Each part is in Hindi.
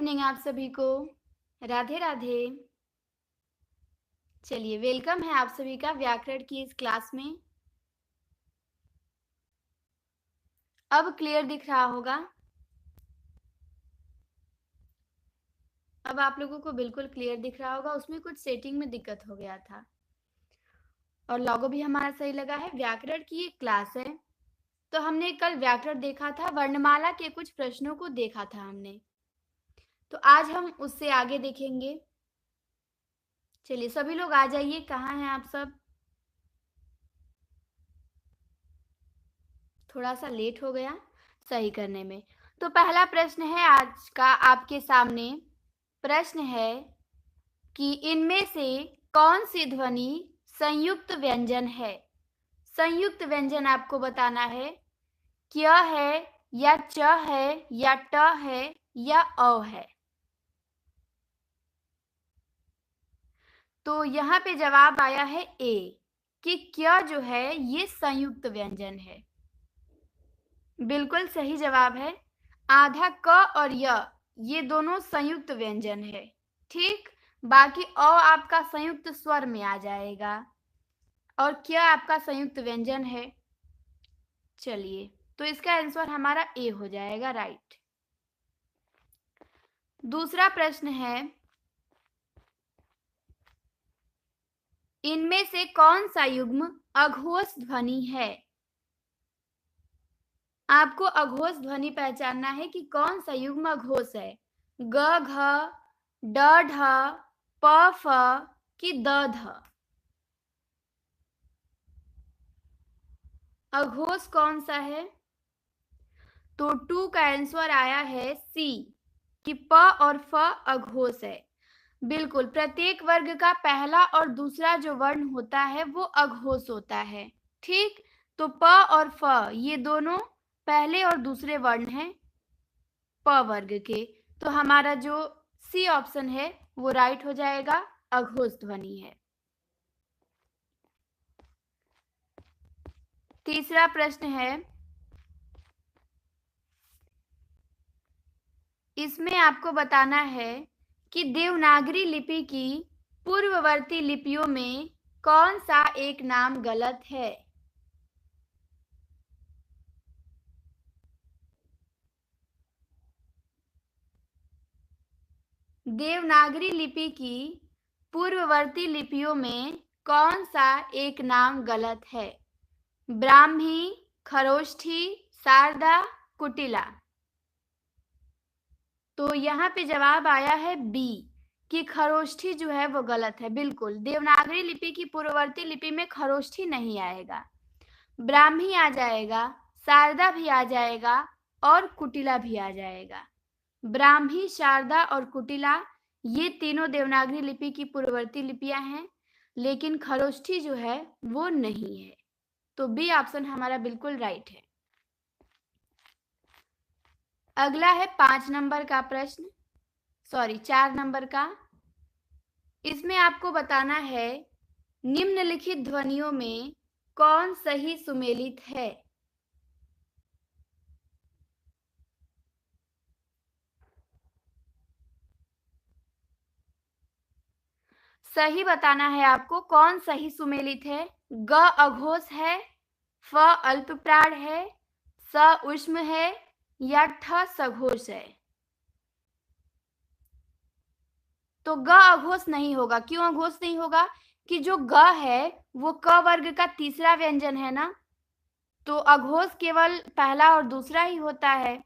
इवनिंग आप सभी को। राधे राधे। चलिए, वेलकम है आप सभी का व्याकरण की इस क्लास में। अब क्लियर दिख रहा होगा। अब आप लोगों को बिल्कुल क्लियर दिख रहा होगा। उसमें कुछ सेटिंग में दिक्कत हो गया था और लोगो भी हमारा सही लगा है। व्याकरण की एक क्लास है, तो हमने कल व्याकरण देखा था, वर्णमाला के कुछ प्रश्नों को देखा था हमने। तो आज हम उससे आगे देखेंगे। चलिए सभी लोग आ जाइए। कहाँ हैं आप सब? थोड़ा सा लेट हो गया सही करने में। तो पहला प्रश्न है आज का आपके सामने। प्रश्न है कि इनमें से कौन सी ध्वनि संयुक्त व्यंजन है। संयुक्त व्यंजन आपको बताना है। क्या है या च है या ट है या अ है। तो यहाँ पे जवाब आया है ए कि क्या जो है ये संयुक्त व्यंजन है। बिल्कुल सही जवाब है। आधा क और य ये दोनों संयुक्त व्यंजन है। ठीक, बाकी अ आपका संयुक्त स्वर में आ जाएगा और क्या आपका संयुक्त व्यंजन है। चलिए, तो इसका आंसर हमारा ए हो जाएगा, राइट। दूसरा प्रश्न है, इनमें से कौन सा युग्म अघोष ध्वनि है। आपको अघोष ध्वनि पहचानना है कि कौन सा युग्म अघोष है। ग घ ड ढ प फ कि द ध। अघोष कौन सा है? तो 2 का आंसर आया है सी कि प और फ अघोष है। बिल्कुल, प्रत्येक वर्ग का पहला और दूसरा जो वर्ण होता है वो अघोष होता है। ठीक, तो प और फ ये दोनों पहले और दूसरे वर्ण हैं प वर्ग के। तो हमारा जो सी ऑप्शन है वो राइट हो जाएगा, अघोष ध्वनि है। तीसरा प्रश्न है, इसमें आपको बताना है कि देवनागरी लिपि की पूर्ववर्ती लिपियों में कौन सा एक नाम गलत है। देवनागरी लिपि की पूर्ववर्ती लिपियों में कौन सा एक नाम गलत है। ब्राह्मी, खरोष्ठी, शारदा, कुटिला। तो यहाँ पे जवाब आया है बी कि खरोष्ठी जो है वो गलत है। बिल्कुल, देवनागरी लिपि की पूर्ववर्ती लिपि में खरोष्ठी नहीं आएगा, ब्राह्मी आ जाएगा, शारदा भी आ जाएगा और कुटिला भी आ जाएगा। ब्राह्मी, शारदा और कुटिला ये तीनों देवनागरी लिपि की पूर्ववर्ती लिपियां हैं, लेकिन खरोष्ठी जो है वो नहीं है। तो बी ऑप्शन हमारा बिल्कुल राइट है। अगला है 5 नंबर का प्रश्न, सॉरी 4 नंबर का। इसमें आपको बताना है निम्नलिखित ध्वनियों में कौन सही सुमेलित है। सही बताना है आपको कौन सही सुमेलित है। ग अघोष है, फ अल्प प्राण है, स उष्म है या ठ सघोष है। तो ग अघोष नहीं होगा। क्यों अघोष नहीं होगा? कि जो ग है वो क वर्ग का तीसरा व्यंजन है ना, तो अघोष केवल पहला और दूसरा ही होता है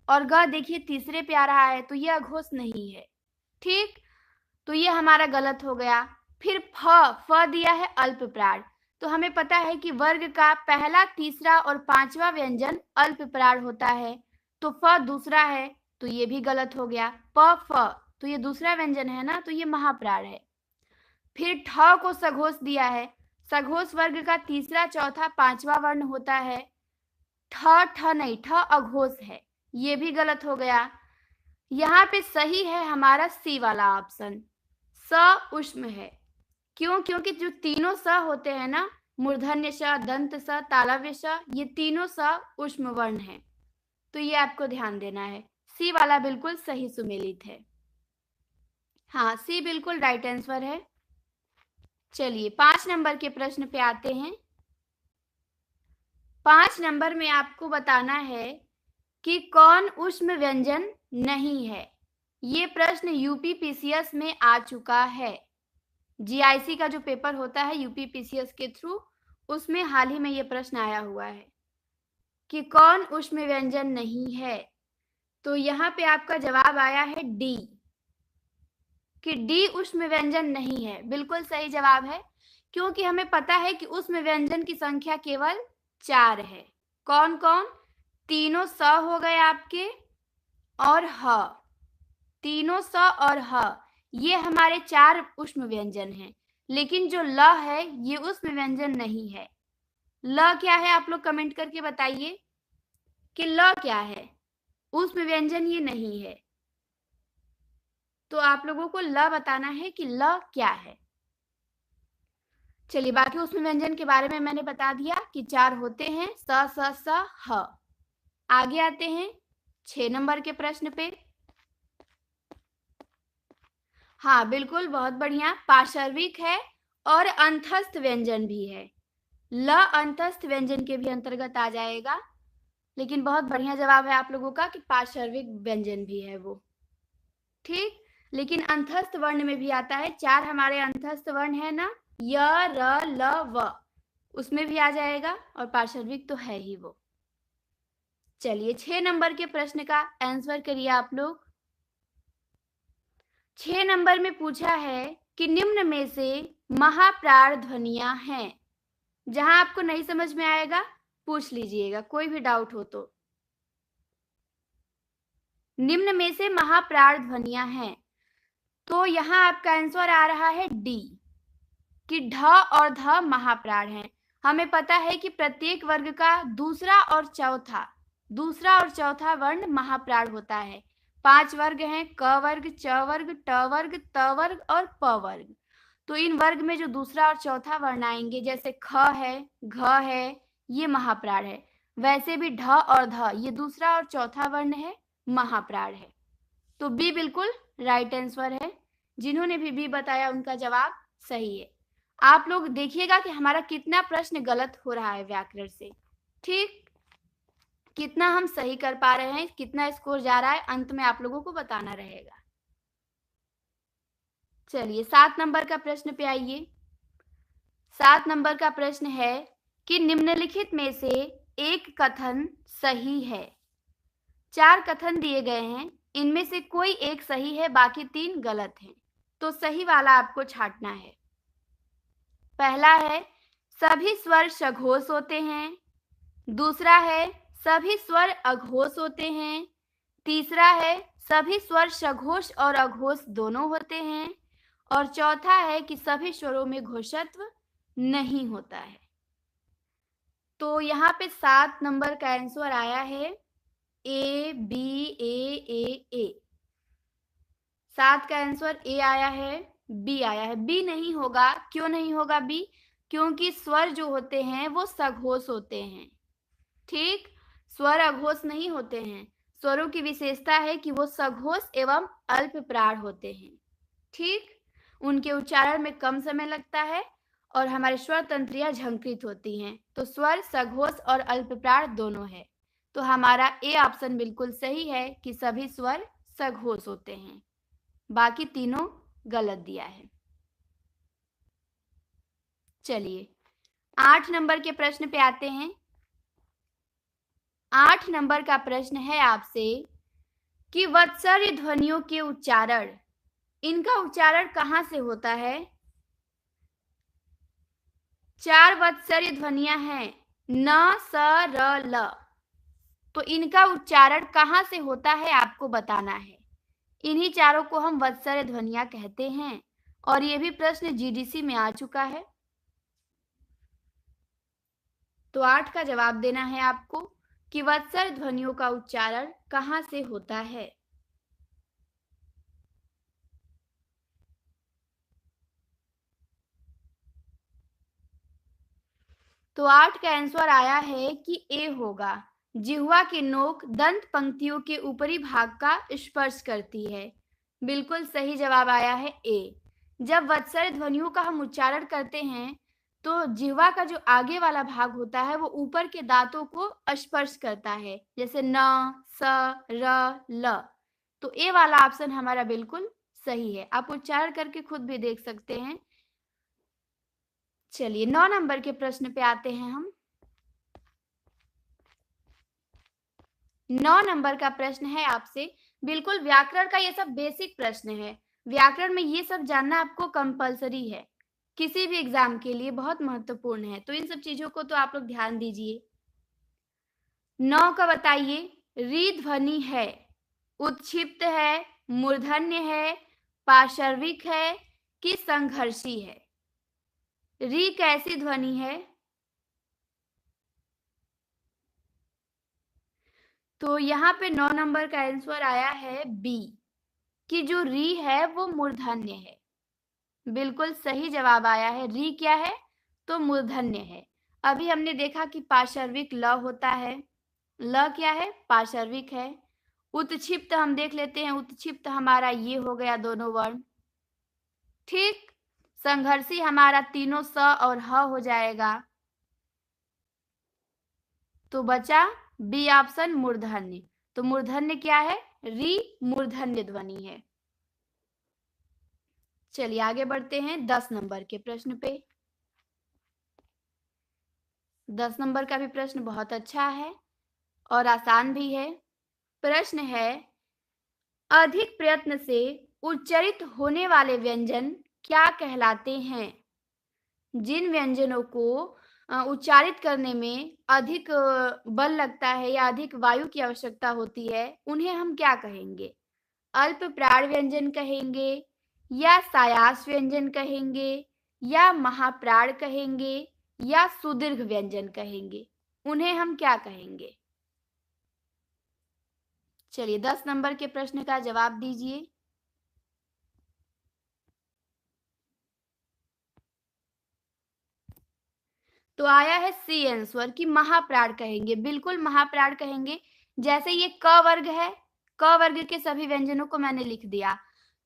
और ग देखिए तीसरे पे आ रहा है, तो ये अघोष नहीं है। ठीक, तो ये हमारा गलत हो गया। फिर फ दिया है अल्प प्राण, तो हमें पता है कि वर्ग का पहला, तीसरा और पांचवा व्यंजन अल्प प्राण होता है, तो फ दूसरा है, तो ये भी गलत हो गया। प फ तो ये दूसरा व्यंजन है ना, तो ये महाप्राण है। फिर ठ को सघोष दिया है, सघोष वर्ग का तीसरा, चौथा, पांचवा वर्ण होता है। ठ नहीं, ठ अघोष है, ये भी गलत हो गया। यहाँ पे सही है हमारा सी वाला ऑप्शन, स उष्म है। क्यों? क्योंकि जो तीनों स होते हैं ना, मूर्धन्य स, दंत स, तालव्य स, ये तीनों स उष्म वर्ण है, तो ये आपको ध्यान देना है। सी वाला बिल्कुल सही सुमेलित है। हाँ, सी बिल्कुल राइट आंसर है। चलिए 5 नंबर के प्रश्न पे आते हैं। 5 नंबर में आपको बताना है कि कौन ऊष्म व्यंजन नहीं है। ये प्रश्न यूपी पीसीएस में आ चुका है। जीआईसी का जो पेपर होता है यूपी पीसीएस के थ्रू, उसमें हाल ही में ये प्रश्न आया हुआ है कि कौन ऊष्म व्यंजन नहीं है। तो यहाँ पे आपका जवाब आया है डी, कि डी ऊष्म व्यंजन नहीं है। बिल्कुल सही जवाब है, क्योंकि हमें पता है कि ऊष्म व्यंजन की संख्या केवल 4 है। कौन कौन? तीनों स हो गए आपके, और ह। तीनों स और ह, ये हमारे 4 ऊष्म व्यंजन हैं। लेकिन जो ल है ये ऊष्म व्यंजन नहीं है। ल क्या है आप लोग कमेंट करके बताइए कि ल क्या है। ऊष्म व्यंजन ये नहीं है। तो आप लोगों को ल बताना है कि ल क्या है। चलिए बाकी ऊष्म व्यंजन के बारे में मैंने बता दिया कि 4 होते हैं, स स स ह। आगे आते हैं 6 नंबर के प्रश्न पे। हाँ बिल्कुल, बहुत बढ़िया। पार्श्विक है और अंतस्थ व्यंजन भी है। ल अंतस्थ व्यंजन के भी अंतर्गत आ जाएगा, लेकिन बहुत बढ़िया जवाब है आप लोगों का कि पार्श्विक व्यंजन भी है वो। ठीक, लेकिन अंतस्थ वर्ण में भी आता है। 4 हमारे अंतस्थ वर्ण है ना, य र ल व, उसमें भी आ जाएगा, और पार्श्विक तो है ही वो। चलिए 6 नंबर के प्रश्न का आंसर करिए आप लोग। 6 नंबर में पूछा है कि निम्न में से महाप्राण ध्वनियां हैं। जहां आपको नहीं समझ में आएगा पूछ लीजिएगा, कोई भी डाउट हो तो। निम्न में से महाप्राण ध्वनियां हैं, तो यहां आपका आंसर आ रहा है डी, कि ढ और ध महाप्राण हैं। हमें पता है कि प्रत्येक वर्ग का दूसरा और चौथा वर्ण महाप्राण होता है। 5 वर्ग हैं, क वर्ग, च वर्ग, ट वर्ग, त वर्ग और प वर्ग। तो इन वर्ग में जो दूसरा और चौथा वर्ण आएंगे, जैसे ख है, घ है, ये महाप्राण है। वैसे भी ढ और ध ये दूसरा और चौथा वर्ण है, महाप्राण है। तो बी बिल्कुल राइट आंसर है। जिन्होंने भी बी बताया उनका जवाब सही है। आप लोग देखिएगा कि हमारा कितना प्रश्न गलत हो रहा है व्याकरण से। ठीक, कितना हम सही कर पा रहे हैं, कितना स्कोर जा रहा है, अंत में आप लोगों को बताना रहेगा। चलिए 7 नंबर का प्रश्न पे आइए। 7 नंबर का प्रश्न है कि निम्नलिखित में से एक कथन सही है। 4 कथन दिए गए हैं, इनमें से कोई एक सही है, बाकी 3 गलत हैं। तो सही वाला आपको छांटना है। पहला है सभी स्वर सघोष होते हैं। दूसरा है सभी स्वर अघोष होते हैं। तीसरा है सभी स्वर सघोष और अघोष दोनों होते हैं। और चौथा है कि सभी स्वरों में घोषत्व नहीं होता है। तो यहाँ पे 7 नंबर का आंसर आया है ए बी ए। 7 का आंसर ए आया है, बी आया है। बी नहीं होगा, क्यों नहीं होगा बी? क्योंकि स्वर जो होते हैं वो सघोष होते हैं। ठीक, स्वर अघोष नहीं होते हैं। स्वरों की विशेषता है कि वो सघोष एवं अल्प प्राण होते हैं। ठीक, उनके उच्चारण में कम समय लगता है और हमारे स्वर तंत्रियां झंकृत होती हैं। तो स्वर सघोष और अल्प प्राण दोनों है। तो हमारा ए ऑप्शन बिल्कुल सही है कि सभी स्वर सघोष होते हैं, बाकी तीनों गलत दिया है। चलिए 8 नंबर के प्रश्न पे आते हैं। 8 नंबर का प्रश्न है आपसे कि वत्सर्य ध्वनियों के उच्चारण, इनका उच्चारण कहां से होता है? 4 वत्सर्य ध्वनियां हैं, न, स, र, ल। तो इनका उच्चारण कहां से होता है आपको बताना है। इन्हीं चारों को हम वत्सर्य ध्वनियां कहते हैं, और ये भी प्रश्न जीडीसी में आ चुका है। तो 8 का जवाब देना है आपको कि वत्सर्य ध्वनियों का उच्चारण कहां से होता है। तो 8 का आंसर आया है कि ए होगा, जिह्वा की नोक दंत पंक्तियों के ऊपरी भाग का स्पर्श करती है। बिल्कुल सही जवाब आया है ए। जब वत्सर ध्वनियों का हम उच्चारण करते हैं तो जिह्वा का जो आगे वाला भाग होता है वो ऊपर के दांतों को स्पर्श करता है, जैसे न, स, र, ल। तो ए वाला ऑप्शन हमारा बिल्कुल सही है। आप उच्चारण करके खुद भी देख सकते हैं। चलिए 9 नंबर के प्रश्न पे आते हैं हम। 9 नंबर का प्रश्न है आपसे, बिल्कुल व्याकरण का ये सब बेसिक प्रश्न है। व्याकरण में ये सब जानना आपको कंपलसरी है, किसी भी एग्जाम के लिए बहुत महत्वपूर्ण है। तो इन सब चीजों को तो आप लोग ध्यान दीजिए। 9 का बताइए, री ध्वनि है, उत्क्षिप्त है, मूर्धन्य है, पार्श्विक है कि संघर्षी है? री कैसी ध्वनि है? तो यहाँ पे 9 नंबर का आंसर आया है बी, कि जो री है वो मूर्धन्य है। बिल्कुल सही जवाब आया है। री क्या है? तो मूर्धन्य है। अभी हमने देखा कि पार्श्विक ल होता है। ल क्या है? पार्श्विक है। उत्क्षिप्त हम देख लेते हैं। उत्क्षिप्त हमारा ये हो गया दोनों वर्ण। ठीक। संघर्षी हमारा तीनों स और ह हो जाएगा। तो बचा बी ऑप्शन मूर्धन्य। तो मूर्धन्य क्या है? री मूर्धन्य ध्वनि है। चलिए आगे बढ़ते हैं 10 नंबर के प्रश्न पे। 10 नंबर का भी प्रश्न बहुत अच्छा है और आसान भी है। प्रश्न है, अधिक प्रयत्न से उच्चारित होने वाले व्यंजन क्या कहलाते हैं? जिन व्यंजनों को उच्चारित करने में अधिक बल लगता है या अधिक वायु की आवश्यकता होती है, उन्हें हम क्या कहेंगे? अल्प प्राण व्यंजन कहेंगे या सायास व्यंजन कहेंगे या महाप्राण कहेंगे या सुदीर्घ व्यंजन कहेंगे? उन्हें हम क्या कहेंगे? चलिए 10 नंबर के प्रश्न का जवाब दीजिए। तो आया है सी आंसर कि महाप्राण कहेंगे। बिल्कुल महाप्राण कहेंगे। जैसे ये क वर्ग है, क वर्ग के सभी व्यंजनों को मैंने लिख दिया।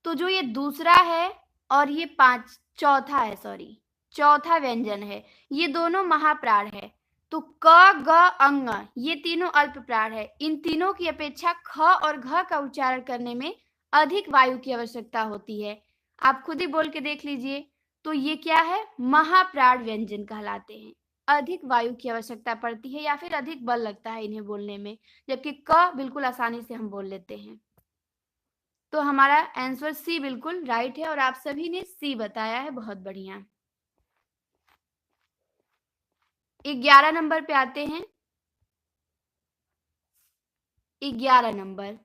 तो जो ये दूसरा है और ये चौथा है, सॉरी, चौथा व्यंजन है, ये दोनों महाप्राण है। तो क, ग, अंग ये तीनों अल्प प्राण है। इन तीनों की अपेक्षा ख और घ का उच्चारण करने में अधिक वायु की आवश्यकता होती है। आप खुद ही बोल के देख लीजिए। तो ये क्या है? महाप्राण व्यंजन कहलाते हैं। अधिक वायु की आवश्यकता पड़ती है या फिर अधिक बल लगता है इन्हें बोलने में, जबकि क बिल्कुल आसानी से हम बोल लेते हैं। तो हमारा आंसर सी बिल्कुल राइट है और आप सभी ने सी बताया है। बहुत बढ़िया। 11 नंबर पे आते हैं। 11 नंबर,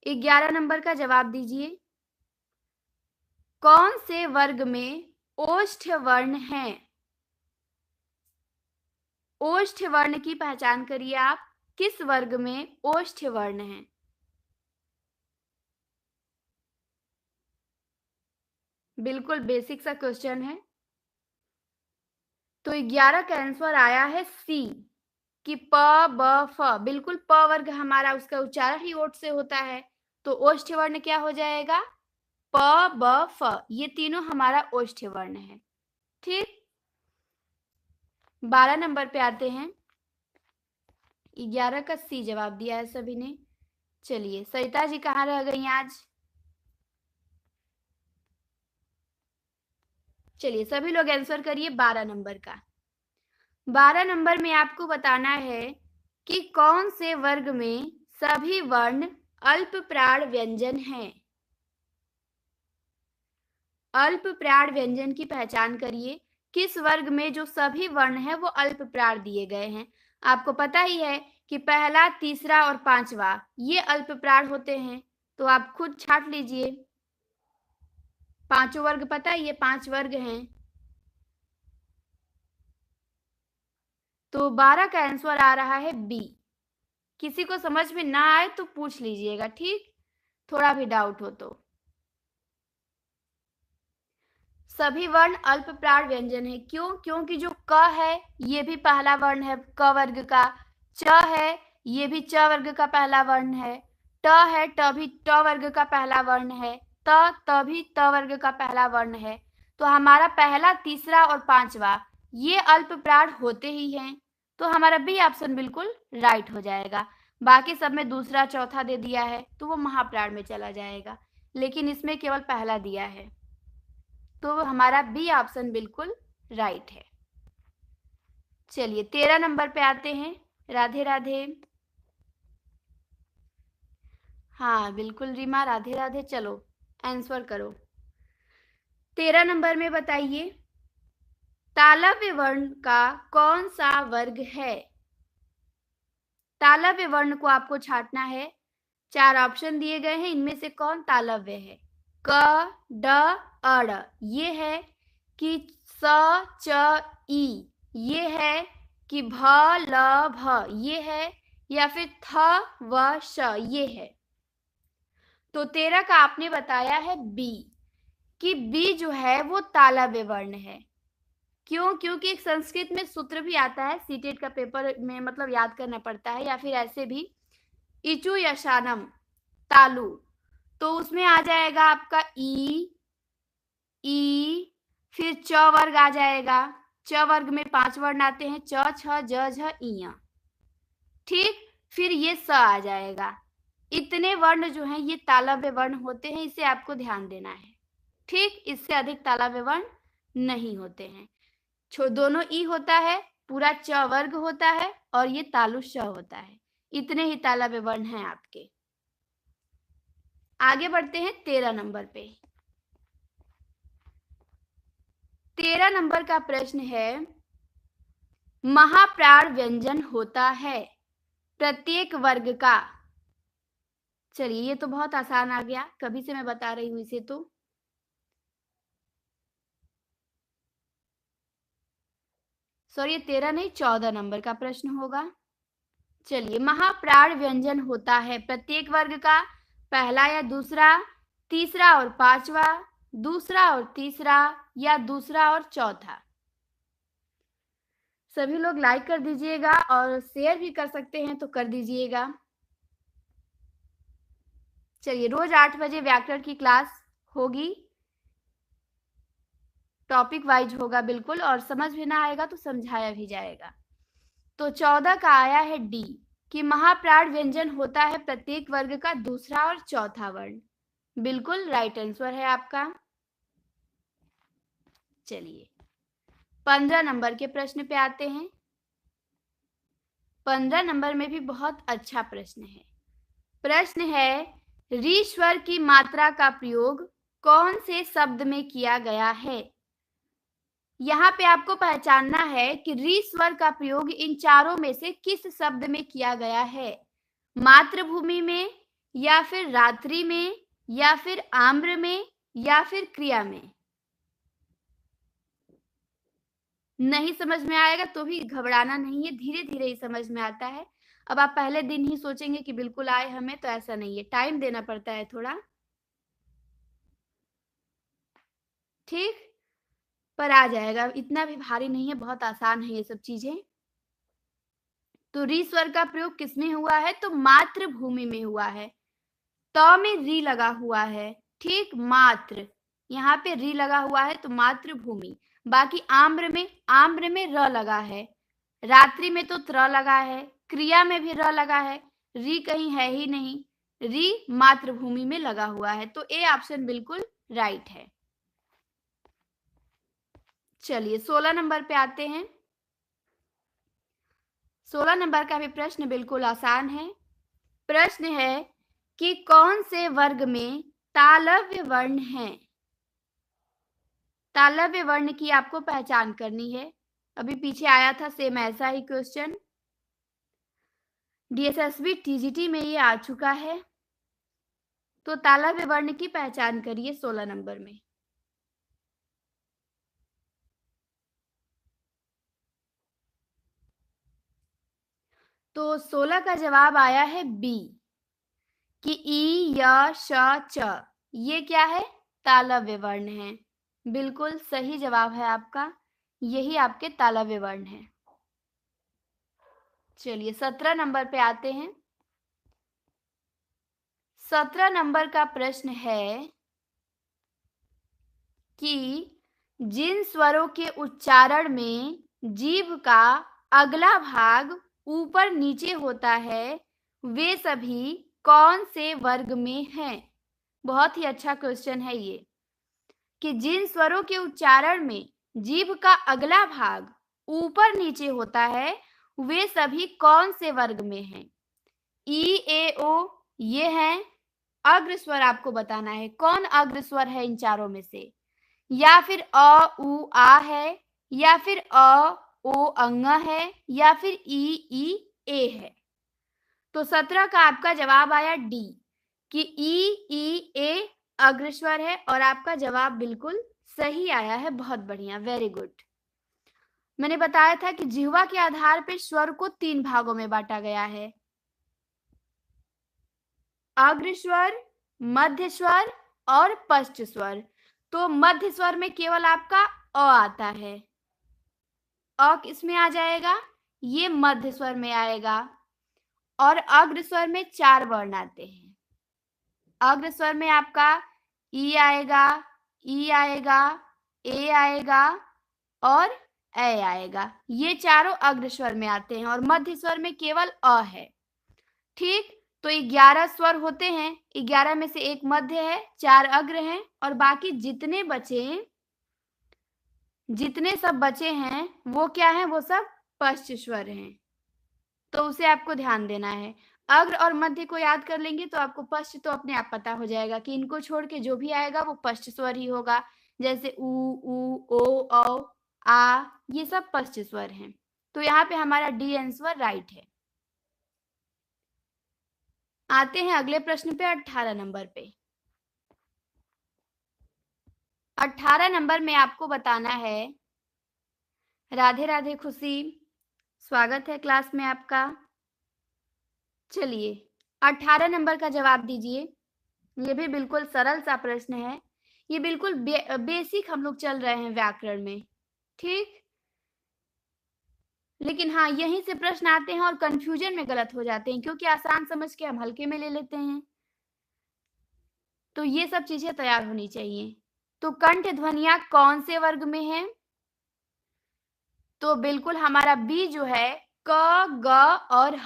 11 नंबर का जवाब दीजिए। कौन से वर्ग में ओष्ठ वर्ण है? ओष्ठ वर्ण की पहचान करिए आप। किस वर्ग में ओष्ठ वर्ण है? बिल्कुल बेसिक सा क्वेश्चन है। तो 11 का आंसर आया है सी, कि प, ब, फ। बिल्कुल प वर्ग हमारा, उसका उच्चारण ही ओठ से होता है। तो ओष्ठ वर्ण क्या हो जाएगा? प, ब, फ। ये तीनों हमारा ओष्ठ वर्ण है। ठीक। 12 नंबर पे आते हैं। 11 का सी जवाब दिया है सभी ने। चलिए सरिता जी कहाँ रह गई आज? चलिए सभी लोग आंसर करिए 12 नंबर का। 12 नंबर में आपको बताना है कि कौन से वर्ग में सभी वर्ण अल्प प्राण व्यंजन हैं। अल्प प्राण व्यंजन की पहचान करिए। किस वर्ग में जो सभी वर्ण हैं वो अल्प प्राण दिए गए हैं? आपको पता ही है कि पहला, तीसरा और पांचवा ये अल्प प्राण होते हैं। तो आप खुद छाट लीजिए। पांचों वर्ग पता है, ये 5 वर्ग हैं। तो 12 का आंसर आ रहा है बी। किसी को समझ में ना आए तो पूछ लीजिएगा, ठीक, थोड़ा भी डाउट हो तो। सभी वर्ण अल्प प्राण व्यंजन है। क्यों? क्योंकि जो क है ये भी पहला वर्ण है क वर्ग का। च है ये भी च वर्ग का पहला वर्ण है। ट है, ट भी ट वर्ग का पहला वर्ण है। त भी त वर्ग का पहला वर्ण है। तो हमारा पहला, तीसरा और पांचवा ये अल्प प्राण होते ही हैं, तो हमारा बी ऑप्शन बिल्कुल राइट हो जाएगा। बाकी सब में दूसरा चौथा दे दिया है तो वो महाप्राण में चला जाएगा, लेकिन इसमें केवल पहला दिया है, तो हमारा बी ऑप्शन बिल्कुल राइट है। चलिए 13 नंबर पे आते हैं। राधे राधे। हाँ बिल्कुल रीमा, राधे राधे। चलो आंसर करो। 13 नंबर में बताइए, तालव्य वर्ण का कौन सा वर्ग है? तालव्य वर्ण को आपको छांटना है। 4 ऑप्शन दिए गए हैं, इनमें से कौन तालव्य है? क, ड, अड़, ये है कि स, च, ई, ये है कि भ, ल, भ, ये है, या फिर थ, व, श, ये है। तो 13 का आपने बताया है बी, कि बी जो है वो तालव्य वर्ण है। क्यों? क्योंकि एक संस्कृत में सूत्र भी आता है, सीटेट का पेपर में मतलब याद करना पड़ता है, या फिर ऐसे भी, इचु यशानम तालु, तो उसमें आ जाएगा आपका ई, फिर च वर्ग आ जाएगा। च वर्ग में 5 वर्ण आते हैं, च, छ, ज, झ, इया। ठीक, फिर ये स आ जाएगा। इतने वर्ण जो हैं ये तालव्य वर्ण होते हैं, इसे आपको ध्यान देना है। ठीक, इससे अधिक तालव्य वर्ण नहीं होते हैं। दोनों ई होता है, पूरा च वर्ग होता है, और ये तालु श होता है। इतने ही तालव्य वर्ण हैं आपके। आगे बढ़ते हैं 13 नंबर पे। 13 नंबर का प्रश्न है, महाप्राण व्यंजन होता है प्रत्येक वर्ग का। चलिए ये तो बहुत आसान आ गया, कभी से मैं बता रही हूं इसे। तो सॉरी 13 नहीं, 14 नंबर का प्रश्न होगा। चलिए, महाप्राण व्यंजन होता है प्रत्येक वर्ग का पहला या दूसरा, तीसरा और पांचवा, दूसरा और तीसरा, या दूसरा और चौथा। सभी लोग लाइक कर दीजिएगा और शेयर भी कर सकते हैं तो कर दीजिएगा। चलिए, रोज 8 बजे व्याकरण की क्लास होगी, टॉपिक वाइज होगा बिल्कुल, और समझ में ना आएगा तो समझाया भी जाएगा। तो 14 का आया है डी, कि महाप्राण व्यंजन होता है प्रत्येक वर्ग का दूसरा और चौथा वर्ण। बिल्कुल राइट आंसर है आपका। चलिए 15 नंबर के प्रश्न पे आते हैं। 15 नंबर में भी बहुत अच्छा प्रश्न है। प्रश्न है, री स्वर की मात्रा का प्रयोग कौन से शब्द में किया गया है? यहाँ पे आपको पहचानना है कि री स्वर का प्रयोग इन चारों में से किस शब्द में किया गया है। मातृभूमि में, या फिर रात्रि में, या फिर आम्र में, या फिर क्रिया में। नहीं समझ में आएगा तो भी घबराना नहीं है, धीरे धीरे ही समझ में आता है। अब आप पहले दिन ही सोचेंगे कि बिल्कुल आए हमें, तो ऐसा नहीं है, टाइम देना पड़ता है थोड़ा। ठीक, पर आ जाएगा, इतना भी भारी नहीं है, बहुत आसान है ये सब चीजें। तो री स्वर का प्रयोग किसमें हुआ है? तो मातृभूमि में हुआ है। त में री लगा हुआ है। ठीक, मात्र, यहाँ पे री लगा हुआ है तो मातृभूमि। बाकी आम्र में र लगा है। रात्रि में तो त्र लगा है। क्रिया में भी र लगा है। री कहीं है ही नहीं, री मातृभूमि में लगा हुआ है, तो ए ऑप्शन बिल्कुल राइट है। चलिए 16 नंबर पे आते हैं। 16 नंबर का भी प्रश्न बिल्कुल आसान है। प्रश्न है कि कौन से वर्ग में तालव्य वर्ण है? तालव्य वर्ण की आपको पहचान करनी है। अभी पीछे आया था सेम ऐसा ही क्वेश्चन, डीएसएसबी टीजीटी में ये आ चुका है। तो तालव्य वर्ण की पहचान करिए 16 नंबर में। तो 16 का जवाब आया है बी, कि ई, य, श, च, ये क्या है? तालव्य वर्ण है। बिल्कुल सही जवाब है आपका, यही आपके तालव्य वर्ण है। चलिए 17 नंबर पे आते हैं। 17 नंबर का प्रश्न है कि जिन स्वरों के उच्चारण में जीभ का अगला भाग ऊपर नीचे होता है वे सभी कौन से वर्ग में हैं? बहुत ही अच्छा क्वेश्चन है ये कि जिन स्वरों के उच्चारण में जीभ का अगला भाग ऊपर नीचे होता है वे सभी कौन से वर्ग में हैं? ई ए ओ ये हैं अग्र स्वर। आपको बताना है कौन अग्र स्वर है इन चारों में से, या फिर अ उ आ है, या फिर अ ओ अंग है, या फिर ई ए है। तो 17 का आपका जवाब आया डी कि ई ए अग्रस्वर है और आपका जवाब बिल्कुल सही आया है। बहुत बढ़िया, वेरी गुड। मैंने बताया था कि जिह्वा के आधार पर स्वर को 3 भागों में बांटा गया है, अग्रस्वर, मध्य स्वर और पश्च स्वर। तो मध्य स्वर में केवल आपका अ आता है, अ किसमें आ जाएगा? ये मध्य स्वर में आएगा। और अग्र स्वर में 4 वर्ण आते हैं। अग्र स्वर में आपका ई आएगा, ई आएगा, ए आएगा और ए आएगा। ये चारों अग्र स्वर में आते हैं और मध्य स्वर में केवल अ है। ठीक, तो 11 स्वर होते हैं, 11 में से एक मध्य है, 4 अग्र हैं और बाकी जितने सब बचे हैं वो क्या हैं? वो सब पश्च स्वर हैं। तो उसे आपको ध्यान देना है। अग्र और मध्य को याद कर लेंगे तो आपको पश्च तो अपने आप पता हो जाएगा कि इनको छोड़ के जो भी आएगा वो पश्च स्वर ही होगा। जैसे ऊ, ओ, औ, आ, ये सब पश्च स्वर हैं। तो यहाँ पे हमारा डी आंसर राइट है। आते हैं अगले प्रश्न पे, 18 नंबर पे। 18 नंबर में आपको बताना है, राधे राधे खुशी, स्वागत है क्लास में आपका। चलिए 18 नंबर का जवाब दीजिए। ये भी बिल्कुल सरल सा प्रश्न है, ये बिल्कुल बेसिक हम लोग चल रहे हैं व्याकरण में। ठीक, लेकिन हाँ यहीं से प्रश्न आते हैं और कंफ्यूजन में गलत हो जाते हैं क्योंकि आसान समझ के हम हल्के में ले लेते हैं। तो ये सब चीजें तैयार होनी चाहिए। तो कंठ ध्वनियां कौन से वर्ग में है? तो बिल्कुल हमारा बी जो है क, ग और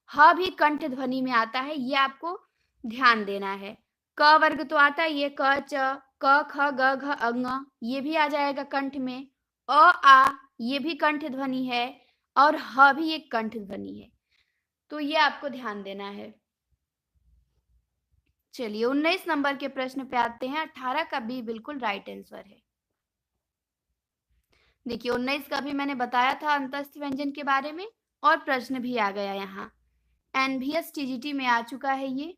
ह भी कंठ ध्वनि में आता है, ये आपको ध्यान देना है। क वर्ग तो आता ही है, क च क ख ग घ अंग, ये भी आ जाएगा कंठ में। अ आ ये भी कंठ ध्वनि है और ह भी एक कंठ ध्वनि है, तो ये आपको ध्यान देना है। चलिए 19 नंबर के प्रश्न पे आते हैं। 18 का बी बिल्कुल राइट आंसर है। देखिए 19 का भी मैंने बताया था अंतस्थ व्यंजन के बारे में और प्रश्न भी आ गया यहाँ, एनवीएस टीजीटी में आ चुका है ये।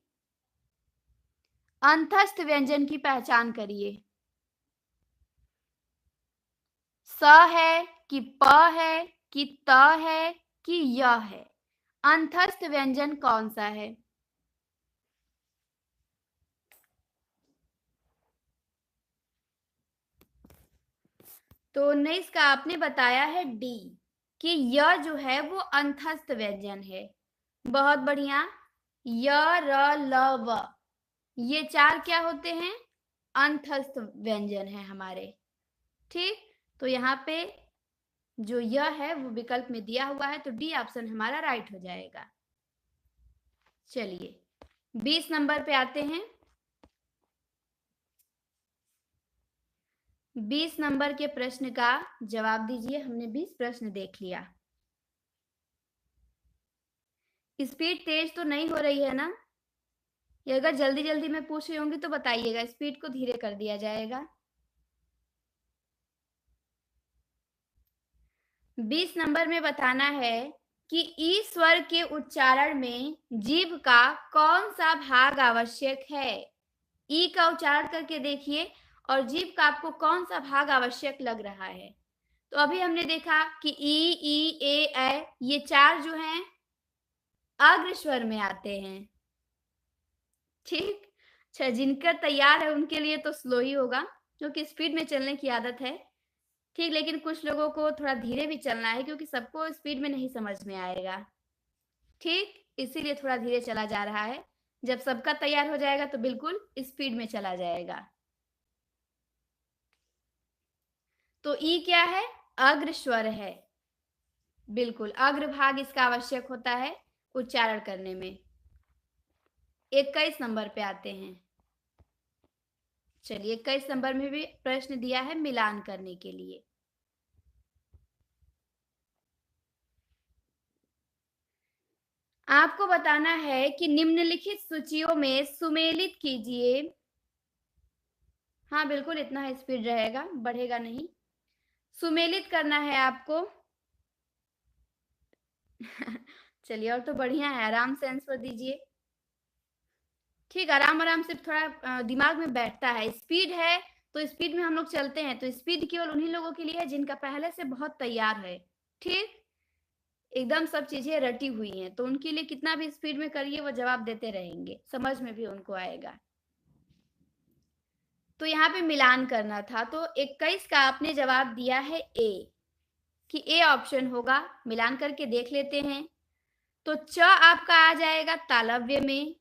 अंतस्थ व्यंजन की पहचान करिए। स है कि प है कि त है कि य है? अंतस्थ व्यंजन कौन सा है? तो 19 का आपने बताया है डी कि य जो है वो अंतस्थ व्यंजन है। बहुत बढ़िया। य, र, ल, व ये 4 क्या होते हैं? अंतस्थ व्यंजन है हमारे। ठीक, तो यहाँ पे जो यह है वो विकल्प में दिया हुआ है, तो डी ऑप्शन हमारा राइट हो जाएगा। चलिए 20 नंबर पे आते हैं। 20 नंबर के प्रश्न का जवाब दीजिए। हमने 20 प्रश्न देख लिया। स्पीड तेज तो नहीं हो रही है ना? ये अगर जल्दी जल्दी में पूछ रही होंगी तो बताइएगा, स्पीड को धीरे कर दिया जाएगा। 20 नंबर में बताना है कि ई स्वर के उच्चारण में जीभ का कौन सा भाग आवश्यक है? ई का उच्चारण करके देखिए और जीभ का आपको कौन सा भाग आवश्यक लग रहा है। तो अभी हमने देखा कि ई ए ये 4 जो हैं अग्र स्वर में आते हैं। ठीक, अच्छा जिनका तैयार है उनके लिए तो स्लो ही होगा क्योंकि स्पीड में चलने की आदत है। ठीक, लेकिन कुछ लोगों को थोड़ा धीरे भी चलना है क्योंकि सबको स्पीड में नहीं समझ में आएगा। ठीक, इसीलिए थोड़ा धीरे चला जा रहा है। जब सबका तैयार हो जाएगा तो बिल्कुल स्पीड में चला जाएगा। तो ई क्या है? अग्र स्वर है। बिल्कुल, अग्रभाग इसका आवश्यक होता है उच्चारण करने में। 21 नंबर पे आते हैं। चलिए 21 नंबर में भी प्रश्न दिया है मिलान करने के लिए। आपको बताना है कि निम्नलिखित सूचियों में सुमेलित कीजिए। हाँ बिल्कुल, इतना स्पीड रहेगा, बढ़ेगा नहीं। सुमेलित करना है आपको। चलिए, और तो बढ़िया है, आराम से आंसर दीजिए। ठीक, आराम आराम से थोड़ा दिमाग में बैठता है। स्पीड है तो स्पीड में हम लोग चलते हैं, तो स्पीड केवल उन्हीं लोगों के लिए है जिनका पहले से बहुत तैयार है। ठीक, एकदम सब चीजें रटी हुई हैं, तो उनके लिए कितना भी स्पीड में करिए वो जवाब देते रहेंगे, समझ में भी उनको आएगा। तो यहाँ पे मिलान करना था, तो 21 का आपने जवाब दिया है ए, कि ए ऑप्शन होगा। मिलान करके देख लेते हैं। तो च आपका आ जाएगा तालव्य में,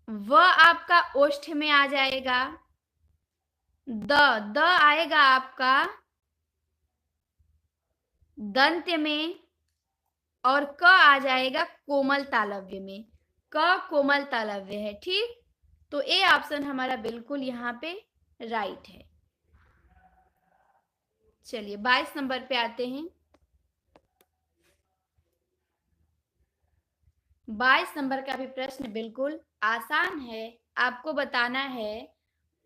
व आपका ओष्ठ में आ जाएगा, द आएगा आपका दंत्य में, और क आ जाएगा कोमल तालव्य में। क कोमल तालव्य है। ठीक, तो ए ऑप्शन हमारा बिल्कुल यहाँ पे राइट है। चलिए 22 नंबर पे आते हैं। 22 नंबर का भी प्रश्न बिल्कुल आसान है। आपको बताना है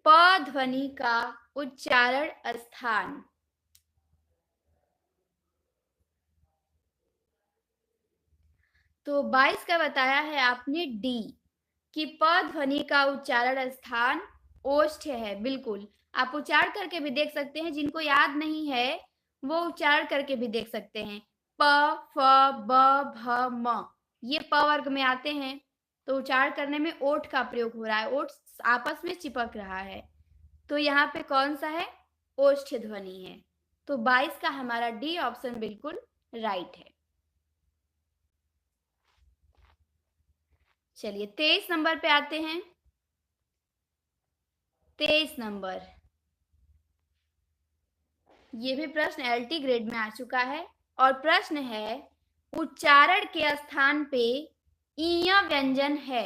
प ध्वनि का उच्चारण स्थान। तो 22 का बताया है आपने डी, कि प ध्वनि का उच्चारण स्थान ओष्ठ है। बिल्कुल, आप उच्चारण करके भी देख सकते हैं, जिनको याद नहीं है वो उच्चारण करके भी देख सकते हैं। प, फ, ब, भ, म, ये प वर्ग में आते हैं, तो उच्चारण करने में ओठ का प्रयोग हो रहा है, ओठ आपस में चिपक रहा है, तो यहाँ पे कौन सा है? ओष्ठ ध्वनि है। तो 22 का हमारा डी ऑप्शन बिल्कुल राइट है। चलिए 23 नंबर पे आते हैं। 23 नंबर, ये भी प्रश्न एलटी ग्रेड में आ चुका है, और प्रश्न है उच्चारण के स्थान पे ईय व्यंजन है।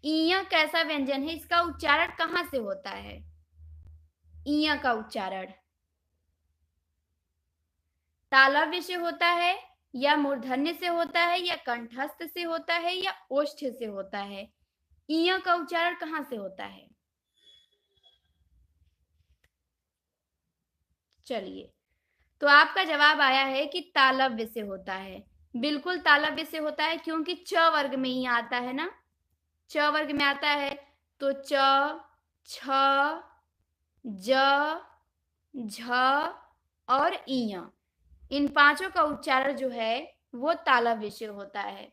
ईय कैसा व्यंजन है? इसका उच्चारण कहां से होता है? ईय का उच्चारण तालव्य से होता है, या मूर्धन्य से होता है, या कंठस्थ से होता है, या ओष्ठ से होता है? ईय का उच्चारण कहां से होता है? चलिए, तो आपका जवाब आया है कि तालव्य से होता है। बिल्कुल तालव्य से होता है, क्योंकि च वर्ग में ही आता है ना, च वर्ग में आता है, तो च, छ, ज, झ और ईय, इन पांचों का उच्चारण जो है वो तालव्य से होता है।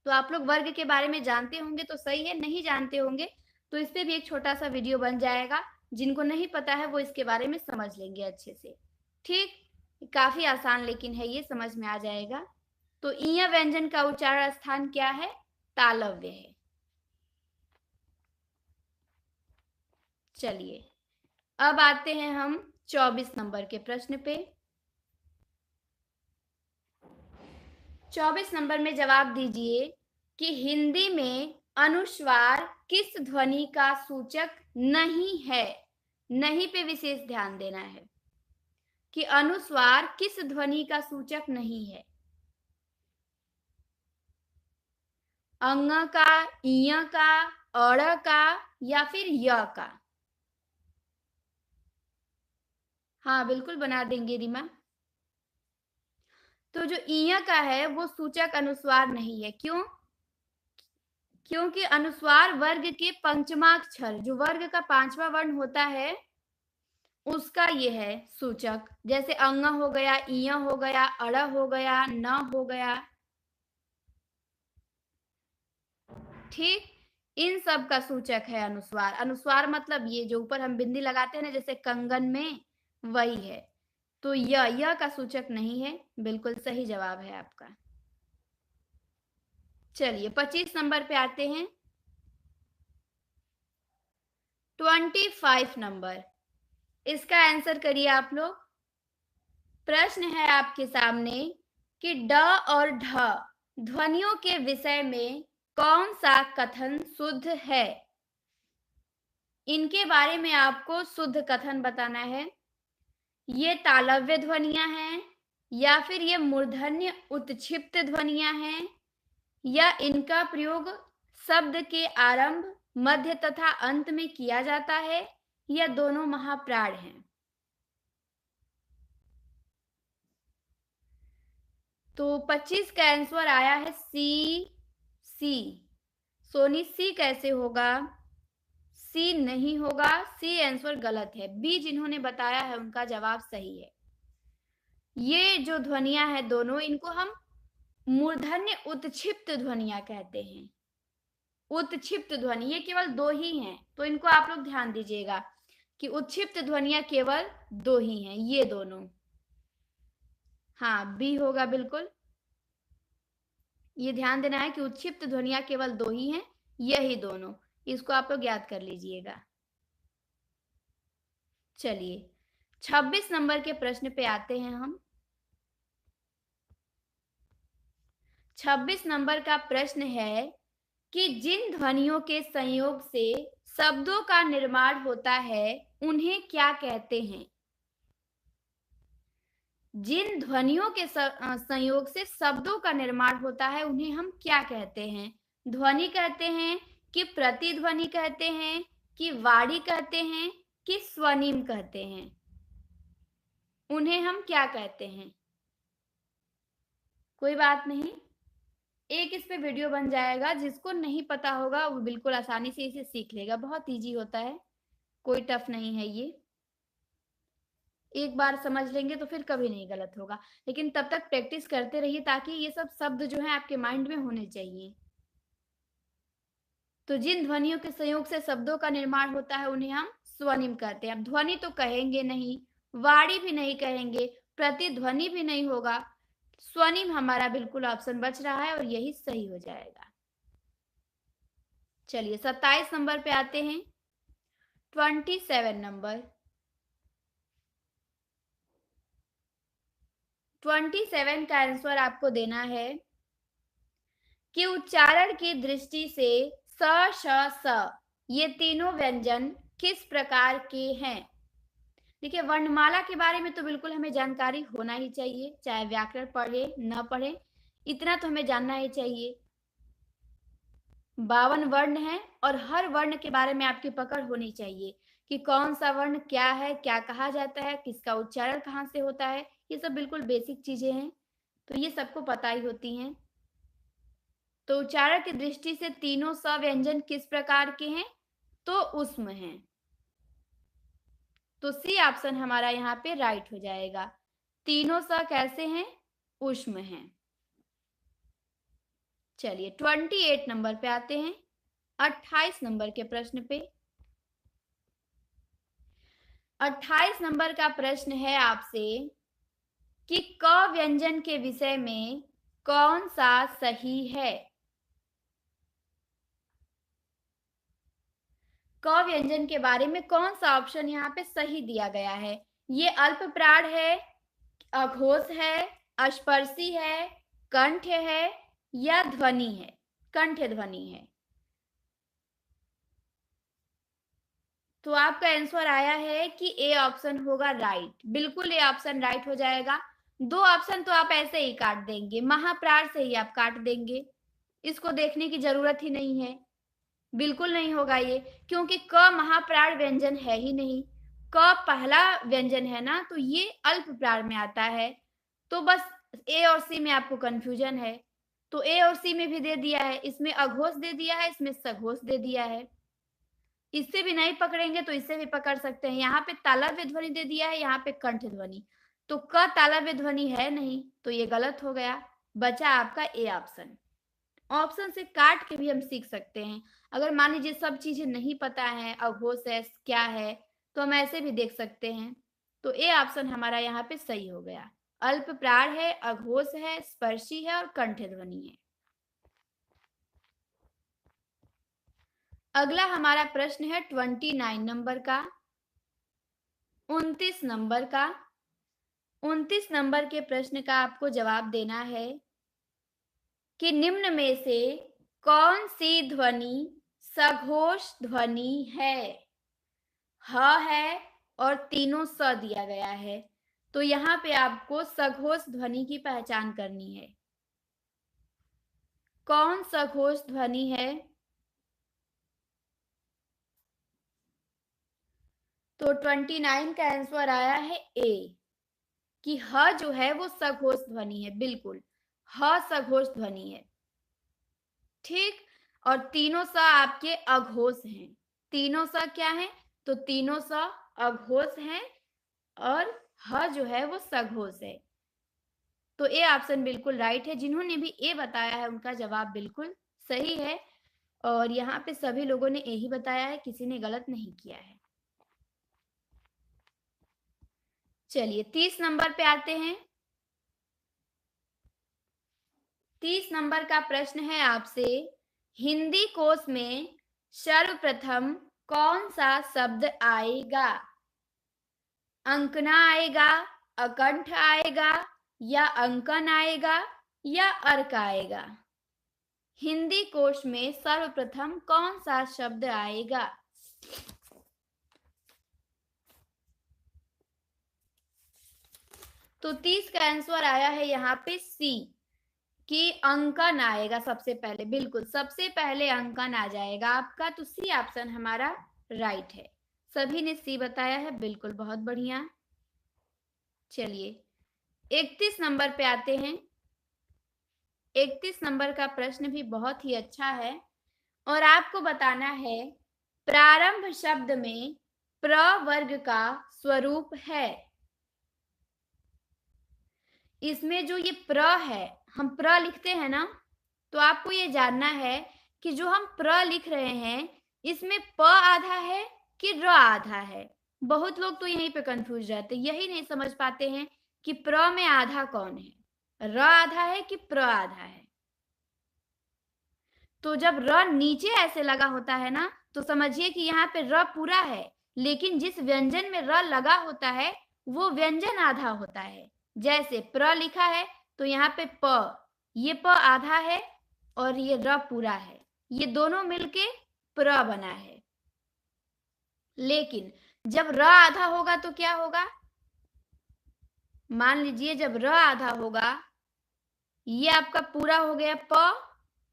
तो आप लोग वर्ग के बारे में जानते होंगे तो सही है, नहीं जानते होंगे तो इस पे भी एक छोटा सा वीडियो बन जाएगा, जिनको नहीं पता है वो इसके बारे में समझ लेंगे अच्छे से। ठीक, काफी आसान लेकिन है, ये समझ में आ जाएगा। तो ईय व्यंजन का उच्चारण स्थान क्या है? तालव्य है। चलिए अब आते हैं हम 24 नंबर के प्रश्न पे। 24 नंबर में जवाब दीजिए कि हिंदी में अनुस्वार किस ध्वनि का सूचक नहीं है। नहीं पे विशेष ध्यान देना है कि अनुस्वार किस ध्वनि का सूचक नहीं है। अंग का, ईय का, अड़ का, या फिर य का? हाँ बिल्कुल बना देंगे रीमा। तो जो ईय का है वो सूचक अनुस्वार नहीं है। क्यों? क्योंकि अनुस्वार वर्ग के पंचमाक्षर, जो वर्ग का पांचवा वर्ण होता है उसका ये है सूचक। जैसे अंग हो गया, ईय हो गया, अड़ हो गया, न हो गया। ठीक, इन सब का सूचक है अनुस्वार। अनुस्वार मतलब ये जो ऊपर हम बिंदी लगाते हैं ना, जैसे कंगन में, वही है। तो यह का सूचक नहीं है। बिल्कुल सही जवाब है आपका। चलिए 25 नंबर पे आते हैं। 25 नंबर, इसका आंसर करिए आप लोग। प्रश्न है आपके सामने कि ड और ढ ध्वनियों के विषय में कौन सा कथन शुद्ध है। इनके बारे में आपको शुद्ध कथन बताना है। ये तालव्य ध्वनियां हैं, या फिर ये मूर्धन्य उत्क्षिप्त ध्वनियां हैं, या इनका प्रयोग शब्द के आरंभ, मध्य तथा अंत में किया जाता है, या दोनों महाप्राण हैं। तो 25 का आंसर आया है सी। सोनी सी कैसे होगा? सी नहीं होगा, सी आंसर गलत है। बी जिन्होंने बताया है उनका जवाब सही है। ये जो ध्वनियां हैं दोनों, इनको हम मूर्धन्य उत्क्षिप्त ध्वनियां कहते हैं। उत्क्षिप्त ध्वनि ये केवल दो ही हैं, तो इनको आप लोग ध्यान दीजिएगा कि उत्क्षिप्त ध्वनियां केवल दो ही हैं, ये दोनों। हाँ, बी होगा बिल्कुल। ये ध्यान देना है कि उत्क्षिप्त ध्वनियां केवल दो ही हैं, यही दोनों। इसको आप लोग याद कर लीजिएगा। चलिए 26 नंबर के प्रश्न पे आते हैं हम। 26 नंबर का प्रश्न है कि जिन ध्वनियों के संयोग से शब्दों का निर्माण होता है उन्हें क्या कहते हैं। जिन ध्वनियों के संयोग से शब्दों का निर्माण होता है उन्हें हम क्या कहते हैं। ध्वनि कहते हैं कि प्रतिध्वनि कहते हैं कि वाणी कहते हैं कि स्वनिम कहते हैं। उन्हें हम क्या कहते हैं? कोई बात नहीं, एक इस पे वीडियो बन जाएगा, जिसको नहीं पता होगा वो बिल्कुल आसानी से इसे सीख लेगा। बहुत इजी होता है, कोई टफ नहीं है ये। एक बार समझ लेंगे तो फिर कभी नहीं गलत होगा, लेकिन तब तक प्रैक्टिस करते रहिए ताकि ये सब शब्द जो है आपके माइंड में होने चाहिए। तो जिन ध्वनियों के संयोग से शब्दों का निर्माण होता है उन्हें हम स्वनिम कहते हैं। अब ध्वनि तो कहेंगे नहीं, वाणी भी नहीं कहेंगे, प्रतिध्वनि भी नहीं होगा, स्वनिम हमारा बिल्कुल ऑप्शन बच रहा है और यही सही हो जाएगा। चलिए 27 नंबर पे आते हैं। 27 नंबर, 27 का आंसर आपको देना है कि उच्चारण की दृष्टि से स, श, स ये तीनों व्यंजन किस प्रकार के हैं। देखिए, वर्णमाला के बारे में तो बिल्कुल हमें जानकारी होना ही चाहिए, चाहे व्याकरण पढ़े न पढ़े, इतना तो हमें जानना ही चाहिए। 52 वर्ण है और हर वर्ण के बारे में आपकी पकड़ होनी चाहिए कि कौन सा वर्ण क्या है, क्या कहा जाता है, किसका उच्चारण कहाँ से होता है। ये सब बिल्कुल बेसिक चीजें हैं, तो ये सबको पता ही होती हैं। तो उच्चारण की दृष्टि से तीनों स व्यंजन किस प्रकार के हैं? तो उष्म हैं। तो सी ऑप्शन हमारा यहाँ पे राइट हो जाएगा। तीनों स कैसे हैं? उष्म हैं। चलिए 28 नंबर पे आते हैं। 28 नंबर के प्रश्न पे। 28 नंबर का प्रश्न है आपसे कि क व्यंजन के विषय में कौन सा सही है। क व्यंजन के बारे में कौन सा ऑप्शन यहाँ पे सही दिया गया है। ये अल्प प्राण है, अघोष है, अस्पर्शी है, कंठ है, या ध्वनि है, कंठ ध्वनि है। तो आपका आंसर आया है कि ए ऑप्शन होगा राइट। बिल्कुल ए ऑप्शन राइट हो जाएगा। दो ऑप्शन तो आप ऐसे ही काट देंगे, महाप्राण से ही आप काट देंगे, इसको देखने की जरूरत ही नहीं है। बिल्कुल नहीं होगा ये, क्योंकि क महाप्राण व्यंजन है ही नहीं। क पहला व्यंजन है ना, तो ये अल्प प्राण में आता है। तो बस ए और सी में आपको कंफ्यूजन है, तो ए और सी में भी दे दिया है, इसमें अघोष दे दिया है, इसमें सघोष दे दिया है। इससे भी नहीं पकड़ेंगे तो इससे भी पकड़ सकते हैं। यहाँ पे तालव्य ध्वनि दे दिया है, यहाँ पे कंठ ध्वनि, तो क तालव्य ध्वनि है नहीं, तो ये गलत हो गया। बचा आपका ए ऑप्शन। ऑप्शन से काट के भी हम सीख सकते हैं। अगर मान लीजिए सब चीजें नहीं पता है, अघोष है क्या है, तो हम ऐसे भी देख सकते हैं। तो ए ऑप्शन हमारा यहाँ पे सही हो गया। अल्प प्राण है, अघोष है, स्पर्शी है और कंठ ध्वनि है। अगला हमारा प्रश्न है 29 नंबर का, 29 नंबर का। 29 नंबर के प्रश्न का आपको जवाब देना है कि निम्न में से कौन सी ध्वनि सघोष ध्वनि है। ह है और तीनों स दिया गया है, तो यहाँ पे आपको सघोष ध्वनि की पहचान करनी है। कौन सघोष ध्वनि है? तो 29 का आंसर आया है ए, कि ह जो है वो सघोष ध्वनि है। बिल्कुल, ह सघोष ध्वनि है। ठीक, और तीनों स आपके अघोष हैं। तीनों स क्या है? तो तीनों स अघोष हैं और ह जो है वो सघोष है। तो ए ऑप्शन बिल्कुल राइट है। जिन्होंने भी ए बताया है उनका जवाब बिल्कुल सही है, और यहाँ पे सभी लोगों ने ए ही बताया है, किसी ने गलत नहीं किया है। चलिए 30 नंबर पे आते हैं। 30 नंबर का प्रश्न है आपसे, हिंदी कोश में सर्वप्रथम कौन सा शब्द आएगा? अंकना आएगा, अकंठ आएगा, या अंकन आएगा, या अर्क आएगा? हिंदी कोश में सर्वप्रथम कौन सा शब्द आएगा? तो 30 का आंसर आया है यहाँ पे सी, कि अंकन आएगा सबसे पहले। बिल्कुल, सबसे पहले अंकन आ जाएगा आपका। तो सी ऑप्शन हमारा राइट है। सभी ने सी बताया है, बिल्कुल, बहुत बढ़िया। चलिए 31 नंबर पे आते हैं। 31 नंबर का प्रश्न भी बहुत ही अच्छा है, और आपको बताना है प्रारंभ शब्द में प्र वर्ग का स्वरूप है। इसमें जो ये प्र है, हम प्र लिखते हैं ना, तो आपको ये जानना है कि जो हम प्र लिख रहे हैं इसमें प आधा है कि र आधा है। बहुत लोग तो यहीं पे कंफ्यूज रहते हैं, यही नहीं समझ पाते हैं कि प्र में आधा कौन है, र आधा है कि प्र आधा है। तो जब र नीचे ऐसे लगा होता है ना, तो समझिए कि यहाँ पे र पूरा है, लेकिन जिस व्यंजन में र लगा होता है वो व्यंजन आधा होता है। जैसे प्र लिखा है तो यहाँ पे प, ये प आधा है और ये र पूरा है, ये दोनों मिलके प्र बना है। लेकिन जब र आधा होगा तो क्या होगा? मान लीजिए जब र आधा होगा, ये आपका पूरा हो गया प,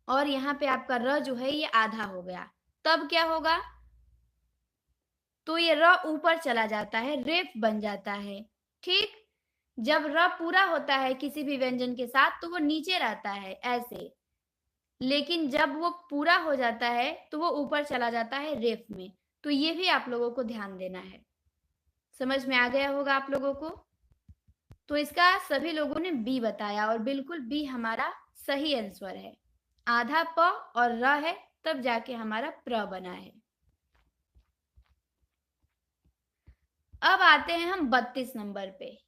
और यहाँ पे आपका र जो है ये आधा हो गया, तब क्या होगा? तो ये र ऊपर चला जाता है, रेफ बन जाता है। ठीक, जब र पूरा होता है किसी भी व्यंजन के साथ तो वो नीचे रहता है ऐसे, लेकिन जब वो पूरा हो जाता है तो वो ऊपर चला जाता है रेफ में। तो ये भी आप लोगों को ध्यान देना है। समझ में आ गया होगा आप लोगों को? तो इसका सभी लोगों ने बी बताया, और बिल्कुल बी हमारा सही आंसर है। आधा प और र है, तब जाके हमारा प्र बना है। अब आते हैं हम 32 नंबर पे।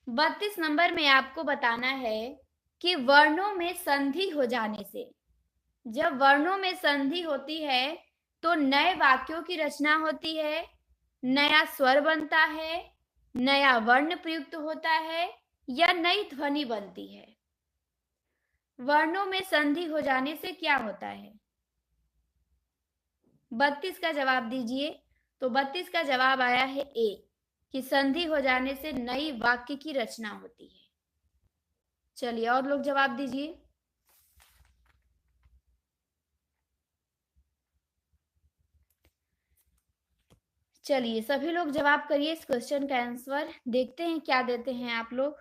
32 नंबर में आपको बताना है कि वर्णों में संधि हो जाने से, जब वर्णों में संधि होती है तो नए वाक्यों की रचना होती है, नया स्वर बनता है, नया वर्ण प्रयुक्त होता है, या नई ध्वनि बनती है। वर्णों में संधि हो जाने से क्या होता है? 32 का जवाब दीजिए। तो 32 का जवाब आया है ए, कि संधि हो जाने से नई वाक्य की रचना होती है। चलिए और लोग जवाब दीजिए। चलिए सभी लोग जवाब करिए इस क्वेश्चन का आंसर, देखते हैं क्या देते हैं आप लोग।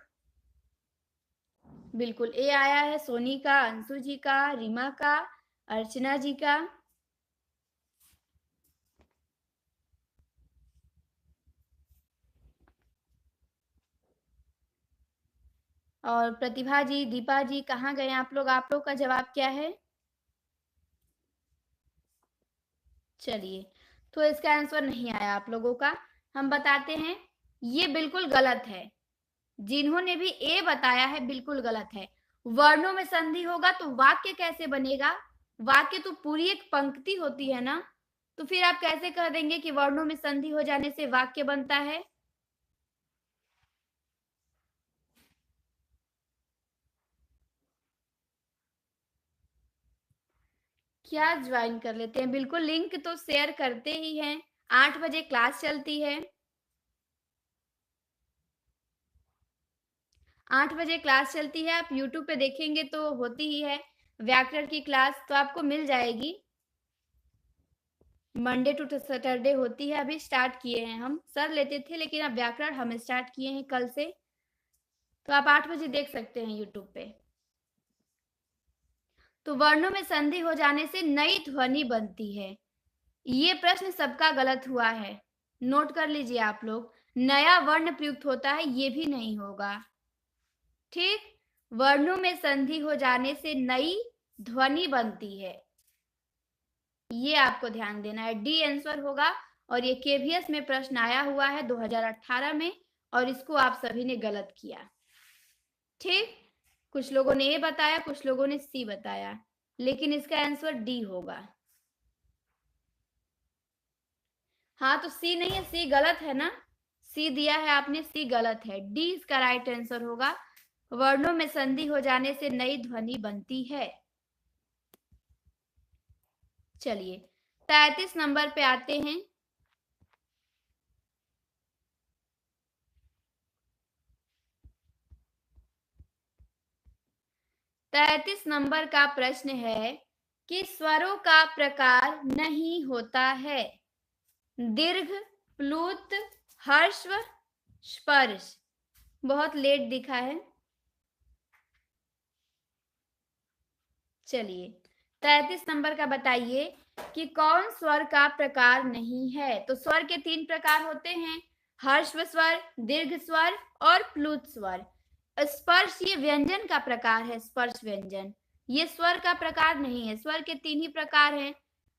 बिल्कुल ए आया है सोनी का, अंशु जी का, रीमा का, अर्चना जी का। और प्रतिभा जी, दीपा जी कहाँ गए आप लोग का जवाब क्या है? चलिए, तो इसका आंसर नहीं आया आप लोगों का। हम बताते हैं, ये बिल्कुल गलत है। जिन्होंने भी ए बताया है बिल्कुल गलत है। वर्णों में संधि होगा तो वाक्य कैसे बनेगा? वाक्य तो पूरी एक पंक्ति होती है ना, तो फिर आप कैसे कह देंगे कि वर्णों में संधि हो जाने से वाक्य बनता है? क्या ज्वाइन कर लेते हैं? बिल्कुल, लिंक तो शेयर करते ही हैं। 8 बजे क्लास चलती है। 8 बजे क्लास चलती है। आप यूट्यूब पे देखेंगे तो होती ही है व्याकरण की क्लास, तो आपको मिल जाएगी। मंडे टू सैटरडे होती है। अभी स्टार्ट किए हैं, हम सर लेते थे लेकिन अब व्याकरण हम स्टार्ट किए हैं कल से। तो आप 8 बजे देख सकते हैं यूट्यूब पे। तो वर्णों में संधि हो जाने से नई ध्वनि बनती है। ये प्रश्न सबका गलत हुआ है, नोट कर लीजिए आप लोग। नया वर्ण प्रयुक्त होता है, ये भी नहीं होगा। ठीक, वर्णों में संधि हो जाने से नई ध्वनि बनती है, ये आपको ध्यान देना है। डी आंसर होगा। और ये केवीएस में प्रश्न आया हुआ है 2018 में, और इसको आप सभी ने गलत किया। ठीक, कुछ लोगों ने ए बताया, कुछ लोगों ने सी बताया, लेकिन इसका आंसर डी होगा। हाँ, तो सी नहीं है, सी गलत है ना। सी दिया है आपने, सी गलत है। डी इसका राइट आंसर होगा। वर्णों में संधि हो जाने से नई ध्वनि बनती है। चलिए, 33 नंबर पे आते हैं। तैतीस नंबर का प्रश्न है कि स्वरों का प्रकार नहीं होता है। दीर्घ, प्लुत, ह्रस्व, स्पर्श। बहुत लेट दिखा है। चलिए, 33 नंबर का बताइए कि कौन स्वर का प्रकार नहीं है। तो स्वर के 3 प्रकार होते हैं, ह्रस्व स्वर, दीर्घ स्वर और प्लुत स्वर। स्पर्श ये व्यंजन का प्रकार है, स्पर्श व्यंजन। ये स्वर का प्रकार नहीं है। स्वर के 3 ही प्रकार हैं,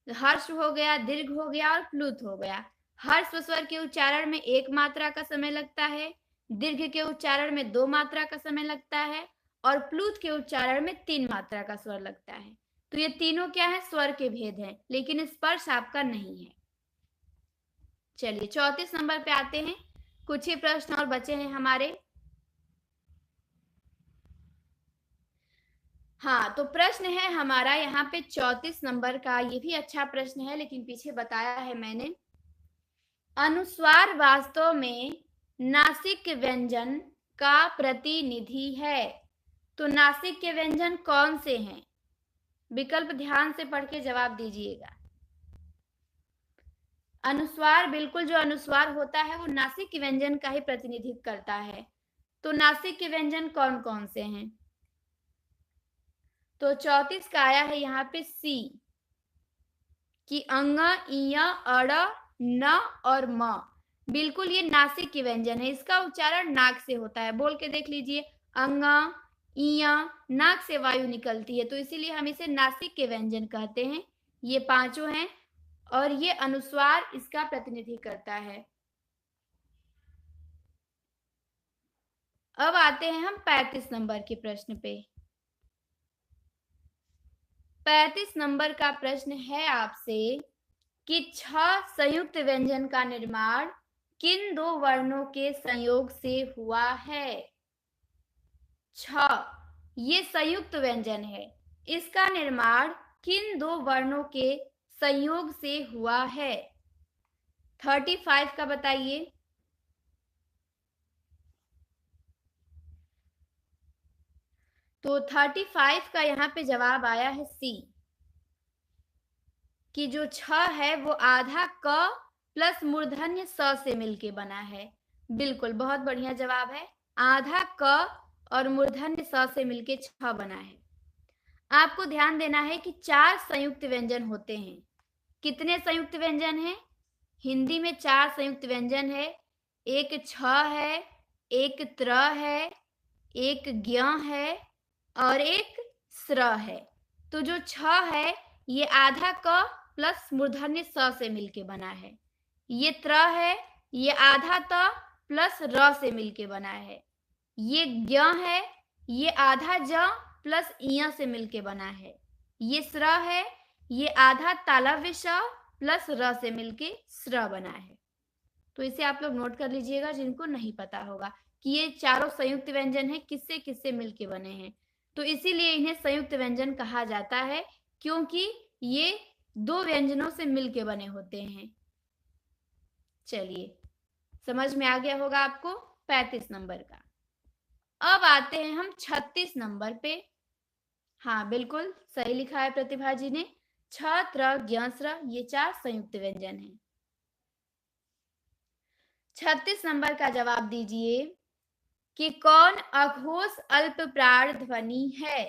ह्रस्व हो गया, दीर्घ हो गया और प्लुत हो गया। ह्रस्व स्वर के उच्चारण में 1 मात्रा का समय लगता है, दीर्घ के उच्चारण में 2 मात्रा का समय लगता है और प्लुत के उच्चारण में 3 मात्रा का स्वर लगता है। तो ये तीनों क्या है? स्वर के भेद हैं, लेकिन स्पर्श आपका नहीं है। चलिए, 34 नंबर पे आते हैं। कुछ ही प्रश्न और बचे हैं हमारे। हाँ, तो प्रश्न है हमारा यहाँ पे 34 नंबर का। ये भी अच्छा प्रश्न है, लेकिन पीछे बताया है मैंने। अनुस्वार वास्तव में नासिक व्यंजन का प्रतिनिधि है। तो नासिक के व्यंजन कौन से हैं? विकल्प ध्यान से पढ़ के जवाब दीजिएगा। अनुस्वार, बिल्कुल, जो अनुस्वार होता है वो नासिक के व्यंजन का ही प्रतिनिधित्व करता है। तो नासिक के व्यंजन कौन कौन से हैं? तो 34 का आया है यहाँ पे सी, कि अंग, इय, अड़, न और म। बिल्कुल, ये नासिक के व्यंजन है। इसका उच्चारण नाक से होता है। बोल के देख लीजिए, अंग, इय, नाक से वायु निकलती है, तो इसीलिए हम इसे नासिक के व्यंजन कहते हैं। ये पांचों हैं और ये अनुस्वार इसका प्रतिनिधि करता है। अब आते हैं हम 35 नंबर के प्रश्न पे। 35 नंबर का प्रश्न है आपसे कि 6 संयुक्त व्यंजन का निर्माण किन 2 वर्णों के संयोग से हुआ है? 6 ये संयुक्त व्यंजन है, इसका निर्माण किन 2 वर्णों के संयोग से हुआ है? 35 का बताइए। तो 35 का यहाँ पे जवाब आया है सी, कि जो 6 है वो आधा क प्लस मूर्धन्य स से मिलके बना है। बिल्कुल, बहुत बढ़िया जवाब है। आधा क और मूर्धन्य स से मिलके 6 बना है। आपको ध्यान देना है कि 4 संयुक्त व्यंजन होते हैं। कितने संयुक्त व्यंजन हैं? हिंदी में 4 संयुक्त व्यंजन है। एक छ है, एक त्र है, एक ज्ञ है और एक स्र है। तो जो छ है ये आधा क प्लस मूर्धन्य स से मिलके बना है। ये त्र है ये आधा त प्लस र से मिलके बना है। ये ज्ञ है ये आधा ज प्लस इ से मिलके बना है। ये स्र है ये आधा तालव्य श प्लस र से मिलके स्र बना है। तो इसे आप लोग नोट कर लीजिएगा जिनको नहीं पता होगा कि ये चारों संयुक्त व्यंजन है किससे किससे मिलके बने हैं। तो इसीलिए इन्हें संयुक्त व्यंजन कहा जाता है क्योंकि ये दो व्यंजनों से मिलके बने होते हैं। चलिए समझ में आ गया होगा आपको 35 नंबर का। अब आते हैं हम 36 नंबर पे। हाँ बिल्कुल सही लिखा है प्रतिभा जी ने। छ त्र ज्ञ स्र ये चार संयुक्त व्यंजन हैं। 36 नंबर का जवाब दीजिए कि कौन अघोष अल्प प्राण ध्वनि है।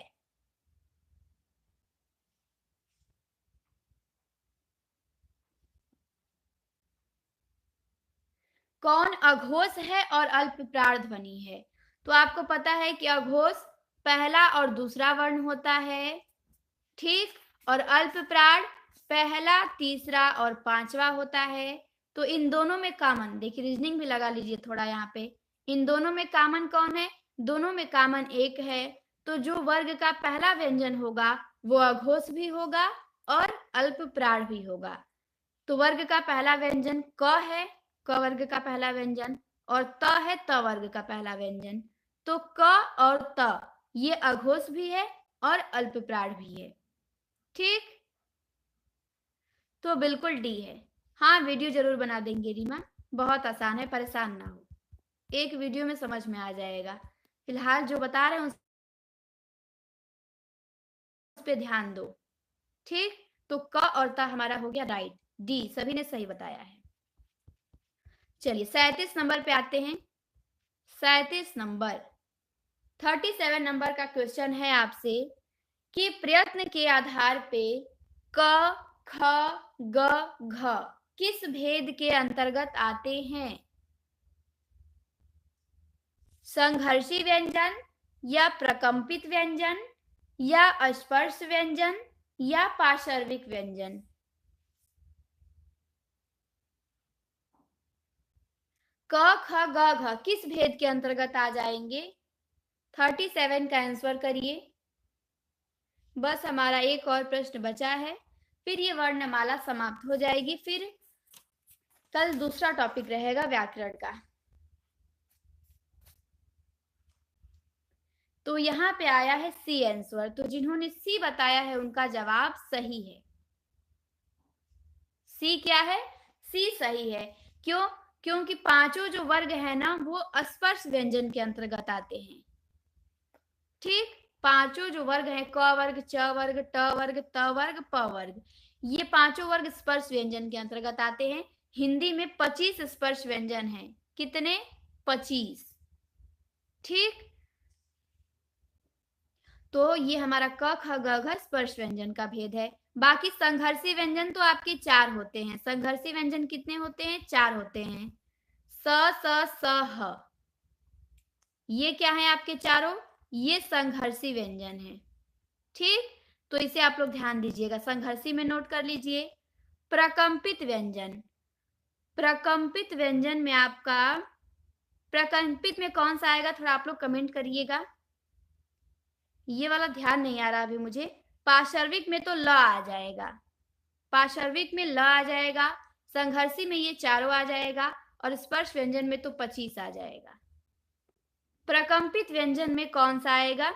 कौन अघोष है और अल्प प्राण ध्वनि है। तो आपको पता है कि अघोष पहला और दूसरा वर्ण होता है, ठीक, और अल्प प्राण पहला तीसरा और पांचवा होता है। तो इन दोनों में कॉमन, देखिए रीजनिंग भी लगा लीजिए थोड़ा यहाँ पे, इन दोनों में कॉमन कौन है, दोनों में कॉमन एक है। तो जो वर्ग का पहला व्यंजन होगा वो अघोष भी होगा और अल्प प्राण भी होगा। तो वर्ग का पहला व्यंजन क है, क वर्ग का पहला व्यंजन, और त है त वर्ग का पहला व्यंजन। तो क और त ये अघोष भी है और अल्प प्राण भी है, ठीक। तो बिल्कुल डी है। हाँ वीडियो जरूर बना देंगे रीमा, बहुत आसान है, परेशान ना हो, एक वीडियो में समझ में आ जाएगा। फिलहाल जो बता रहे हैं उस पे ध्यान दो, ठीक। तो क और त हमारा हो गया राइट, डी सभी ने सही बताया है। चलिए 37 नंबर पे आते हैं। 37 नंबर 37 नंबर का क्वेश्चन है आपसे कि प्रयत्न के आधार पे क ख ग घ किस भेद के अंतर्गत आते हैं। संघर्षी व्यंजन या प्रकंपित व्यंजन या स्पर्श व्यंजन या पार्श्विक व्यंजन। क ख ग घ किस भेद के अंतर्गत आ जाएंगे। 37 का आंसर करिए। बस हमारा एक और प्रश्न बचा है, फिर ये वर्णमाला समाप्त हो जाएगी। फिर कल दूसरा टॉपिक रहेगा व्याकरण का। तो यहाँ पे आया है सी आंसर, तो जिन्होंने सी बताया है उनका जवाब सही है। सी क्या है, सी सही है। क्यों, क्योंकि पांचों जो वर्ग है ना वो स्पर्श व्यंजन के अंतर्गत आते हैं, ठीक। पांचों जो वर्ग है क वर्ग च वर्ग ट वर्ग त वर्ग प वर्ग, ये पांचों वर्ग स्पर्श व्यंजन के अंतर्गत आते हैं। हिंदी में 25 स्पर्श व्यंजन हैं। कितने, 25, ठीक। तो ये हमारा क ख ग घ स्पर्श व्यंजन का भेद है। बाकी संघर्षी व्यंजन तो आपके 4 होते हैं। संघर्षी व्यंजन कितने होते हैं, 4 होते हैं। स स ह, ये क्या है आपके चारों, ये संघर्षी व्यंजन है, ठीक। तो इसे आप लोग ध्यान दीजिएगा, संघर्षी में नोट कर लीजिए। प्रकंपित व्यंजन, प्रकंपित व्यंजन में आपका प्रकंपित में कौन सा आएगा, थोड़ा आप लोग कमेंट करिएगा। ये वाला ध्यान नहीं आ रहा अभी मुझे। पार्श्विक में तो ल आ जाएगा, पार्श्विक में ल आ जाएगा, संघर्षी में ये चारों आ जाएगा, और स्पर्श व्यंजन में तो 25 आ जाएगा। प्रकंपित व्यंजन में कौन सा आएगा,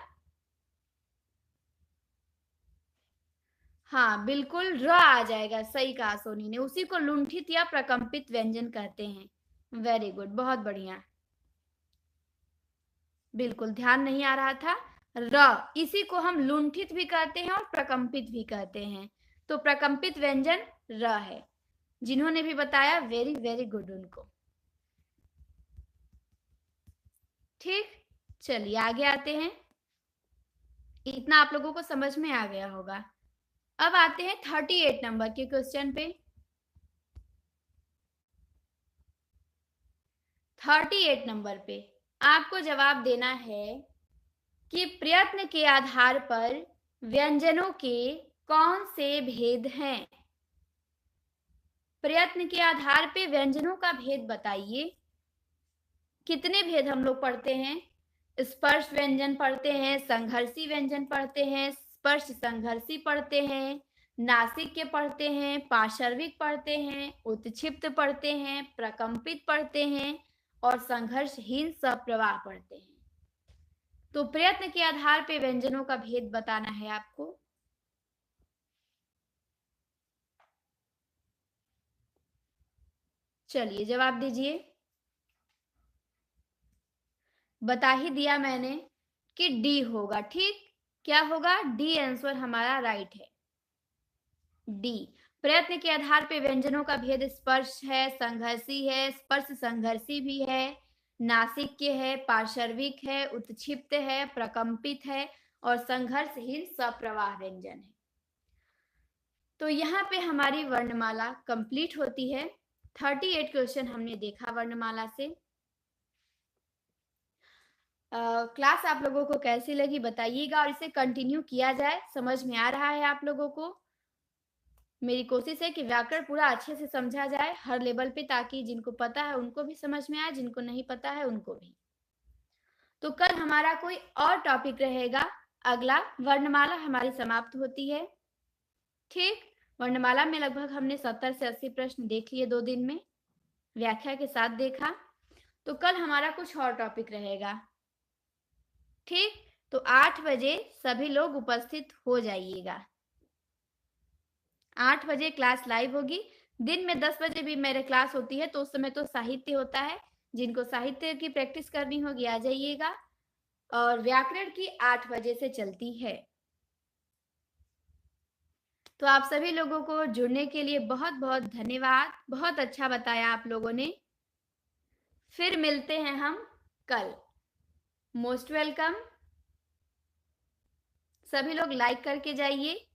हाँ बिल्कुल र आ जाएगा, सही कहा सोनी ने, उसी को लुंठित या प्रकंपित व्यंजन कहते हैं। वेरी गुड, बहुत बढ़िया, बिल्कुल ध्यान नहीं आ रहा था। र, इसी को हम लुंठित भी कहते हैं और प्रकंपित भी कहते हैं। तो प्रकंपित व्यंजन र है। जिन्होंने भी बताया वेरी वेरी गुड उनको, ठीक। चलिए आगे आते हैं। इतना आप लोगों को समझ में आ गया होगा। अब आते हैं 38 नंबर के क्वेश्चन पे। 38 नंबर पे आपको जवाब देना है कि प्रयत्न के आधार पर व्यंजनों के कौन से भेद हैं? प्रयत्न के आधार पे व्यंजनों का भेद बताइए। कितने भेद हम लोग पढ़ते हैं? स्पर्श व्यंजन पढ़ते हैं, संघर्षी व्यंजन पढ़ते हैं, स्पर्श संघर्षी पढ़ते हैं, नासिक के पढ़ते हैं, पार्श्विक पढ़ते हैं, उत्क्षिप्त पढ़ते हैं, प्रकंपित पढ़ते हैं और संघर्षहीन सप्रवाह पढ़ते हैं। तो प्रयत्न के आधार पे व्यंजनों का भेद बताना है आपको। चलिए जवाब दीजिए। बता ही दिया मैंने कि डी होगा। ठीक, क्या होगा? डी आंसर हमारा राइट है। डी। प्रयत्न के आधार पे व्यंजनों का भेद स्पर्श है, संघर्षी है, स्पर्श संघर्षी भी है, नासिक्य है, पार्श्विक है, उत्क्षिप्त है, प्रकंपित है और संघर्षहीन सप्रवाह व्यंजन है। तो यहाँ पे हमारी वर्णमाला कंप्लीट होती है। 38 क्वेश्चन हमने देखा वर्णमाला से। क्लास आप लोगों को कैसी लगी बताइएगा और इसे कंटिन्यू किया जाए। समझ में आ रहा है आप लोगों को? मेरी कोशिश है कि व्याकरण पूरा अच्छे से समझा जाए हर लेवल पे, ताकि जिनको पता है उनको भी समझ में आए, जिनको नहीं पता है उनको भी। तो कल हमारा कोई और टॉपिक रहेगा। अगला वर्णमाला हमारी समाप्त होती है। ठीक, वर्णमाला में लगभग हमने 70 से 80 प्रश्न देख लिए 2 दिन में, व्याख्या के साथ देखा। तो कल हमारा कुछ और टॉपिक रहेगा। ठीक, तो 8 बजे सभी लोग उपस्थित हो जाइएगा। 8 बजे क्लास लाइव होगी। दिन में 10 बजे भी मेरे क्लास होती है, तो उस समय तो साहित्य होता है। जिनको साहित्य की प्रैक्टिस करनी होगी आ जाइएगा। और व्याकरण की 8 बजे से चलती है। तो आप सभी लोगों को जुड़ने के लिए बहुत बहुत धन्यवाद। बहुत अच्छा बताया आप लोगों ने। फिर मिलते हैं हम कल। Most welcome. सभी लोग लाइक करके जाइए।